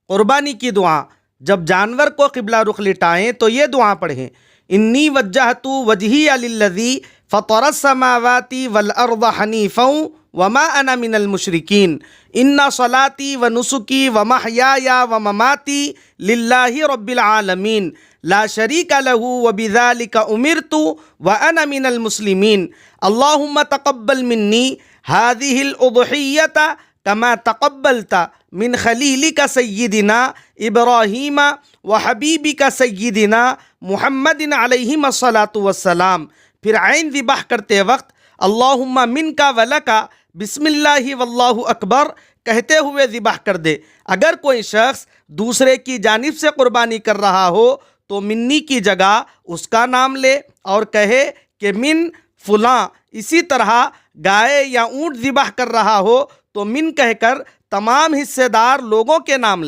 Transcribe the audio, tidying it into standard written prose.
قربانی کی دعا، جب جانور کو قبلہ رخ لٹائیں تو یہ دعا پڑھیں: انی وجہت وجہی للذی فطر السماوات والارض حنیفا وما انا من المشرکین ان صلاتی ونسکی ومحیای ومماتی للہ رب العالمین لا شریک لہ وبذلک امرت وانا من المسلمین اللہم تقبل منی هذه الاضحیۃ کما تقبلت من خلیلک سیدنا ابراہیم وحبیبک سیدنا محمد علیہ الصلاۃ والسلام۔ پھر عین ذبح کرتے وقت اللہم منکا ولکا بسم اللہ واللہ اکبر کہتے ہوئے ذبح کر دے۔ اگر کوئی شخص دوسرے کی جانب سے قربانی کر رہا ہو تو منی کی جگہ اس کا نام لے اور کہے کہ من فلاں۔ اسی طرح گائے یا اونٹ ذبح کر رہا ہو تو من کہہ کر تمام حصے دار لوگوں کے نام لے۔